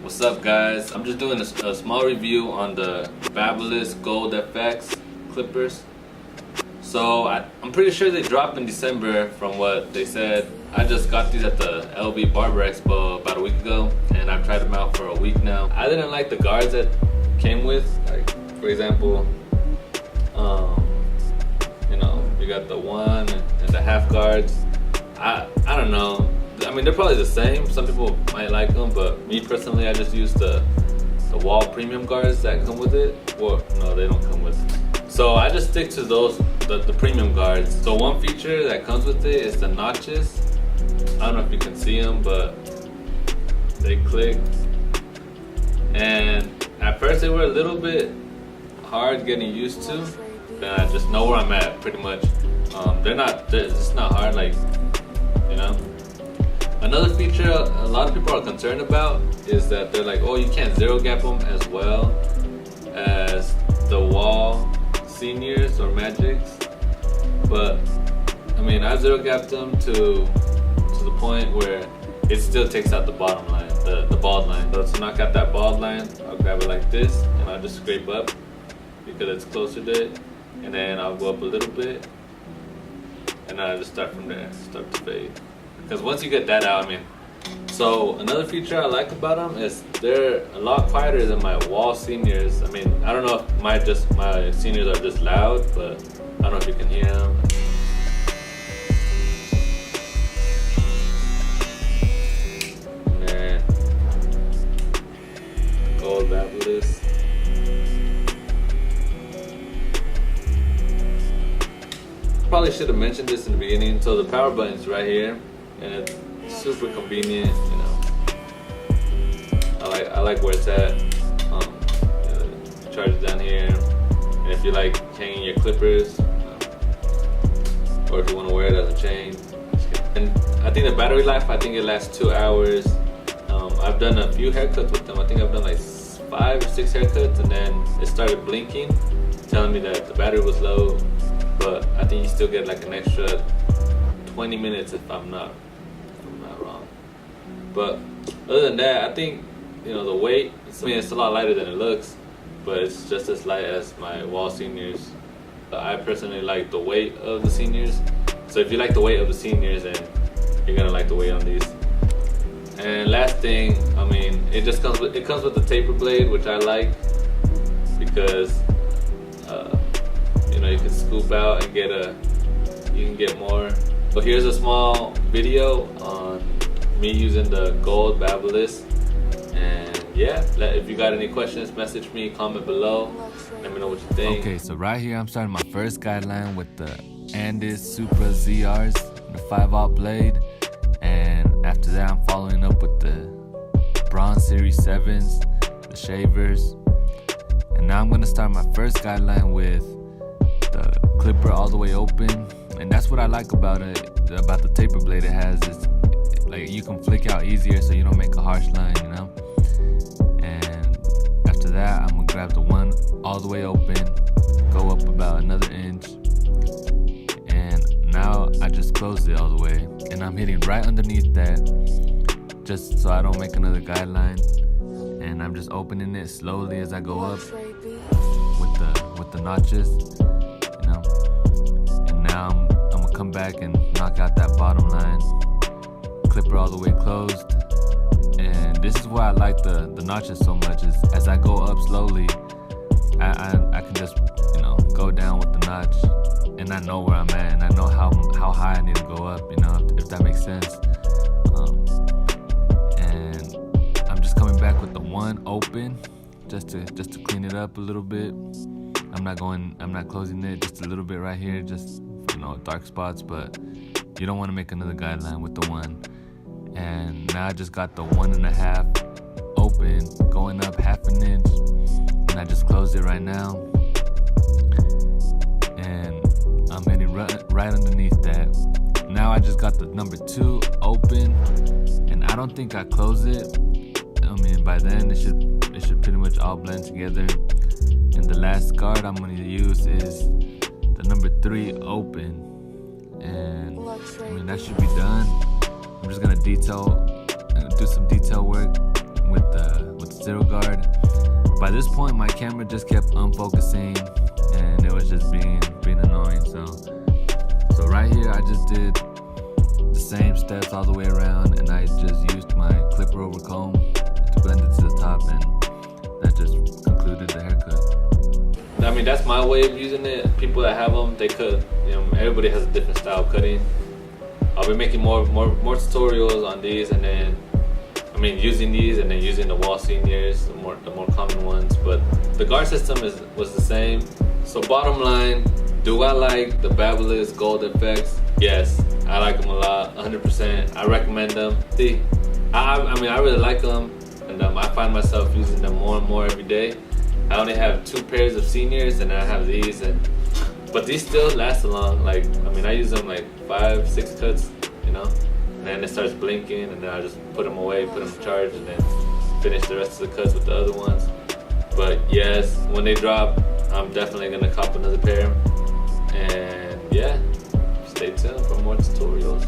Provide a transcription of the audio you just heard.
What's up, guys? I'm just doing a small review on the Babyliss Gold FX clippers. So I'm pretty sure they dropped in December from what they said. I just got these at the LB Barber Expo about a week ago, and I've tried them out for a week now. I didn't like the guards that came with, like for example, you know, you got the 1 and the half guards. I don't know. I mean, they're probably the same. Some people might like them, but me personally, I just use the wall premium guards that come with it. Well, no, they don't come with it. So I just stick to those, the premium guards. So one feature that comes with it is the notches. I don't know if you can see them, but they click. And at first they were a little bit hard getting used to. Then I just know where I'm at, pretty much. It's not hard, like, you know. Another feature a lot of people are concerned about is that they're like, oh, you can't zero gap them as well as the wall seniors or magics. But I mean, I zero gapped them to the point where it still takes out the bottom line, the bald line. So to knock out that bald line, I'll grab it like this and I'll just scrape up because it's closer to it, and then I'll go up a little bit and I'll just start from there, start to fade. Because once you get that out, I mean, so another feature I like about them is they're a lot quieter than my wall seniors. I mean, I don't know if my seniors are just loud, but I don't know if you can hear them. Man, Gold Babyliss. Probably should have mentioned this in the beginning. So the power button's right here, and it's super convenient. You know, I like where it's at. Charge it down here, and if you like hanging your clippers, or if you want to wear it as a chain. And I think the battery life, I think it lasts 2 hours. I've done a few haircuts with them. I think I've done like 5 or 6 haircuts, and then it started blinking, telling me that the battery was low. But I think you still get like an extra 20 minutes if I'm not wrong. But other than that, I think, you know, the weight, I mean, it's a lot lighter than it looks, but it's just as light as my wall seniors. I personally like the weight of the seniors. So if you like the weight of the seniors, then you're gonna like the weight on these. And last thing, I mean, it comes with the taper blade, which I like because you know, you can scoop out and you can get more. So here's a small video on me using the Gold Babyliss. And yeah, if you got any questions, message me, comment below, let me know what you think. Okay, so right here I'm starting my first guideline with the Andis Supra ZRs, the 5/0 blade. And after that I'm following up with the Bronze Series 7s, the shavers. And now I'm gonna start my first guideline with the clipper all the way open. And that's what I like about the taper blade it has, is like you can flick out easier so you don't make a harsh line, you know. And after that I'm gonna grab the one all the way open, go up about another inch, and now I just closed it all the way, and I'm hitting right underneath that just so I don't make another guideline. And I'm just opening it slowly as I go up with the notches, you know. And now I'm gonna come back and knock out that bottom line, clipper all the way closed. And this is why I like the notches so much, is as I go up slowly, I can just, you know, go down with the notch, and I know where I'm at, and I know how high I need to go up, you know, if that makes sense. And I'm just coming back with the one open, just to clean it up a little bit. I'm not closing it, just a little bit right here, just, you know, dark spots, but you don't want to make another guideline with the one. And now I just got the 1.5 open, going up 1/2 inch, and I just closed it right now. And I'm hitting right underneath that. Now I just got the number 2 open, and I don't think I closed it. I mean, by then it should pretty much all blend together. And the last guard I'm going to use is the number 3 open, and I mean, that should be done. I'm just gonna do some detail work with conceal guard. By this point, my camera just kept unfocusing, and it was just being annoying. So right here, I just did the same steps all the way around, and I just used my clipper over comb to blend it to the top, and that just concluded the haircut. I mean, that's my way of using it. People that have them, they cut. You know, everybody has a different style of cutting. I'll be making more tutorials on these, and then using these and then using the wall seniors, the more common ones. But the guard system was the same. So bottom line, do I like the Babyliss Gold Effects? Yes, I like them a lot, 100%. I recommend them. See, I really like them, and I find myself using them more and more every day. I only have 2 pairs of seniors, and then I have these, but these still last a long. Like, I use them like 5-6 cuts, you know. And then it starts blinking, and then I just put them away, put them in charge, and then finish the rest of the cuts with the other ones. But yes, when they drop, I'm definitely gonna cop another pair. And yeah, stay tuned for more tutorials.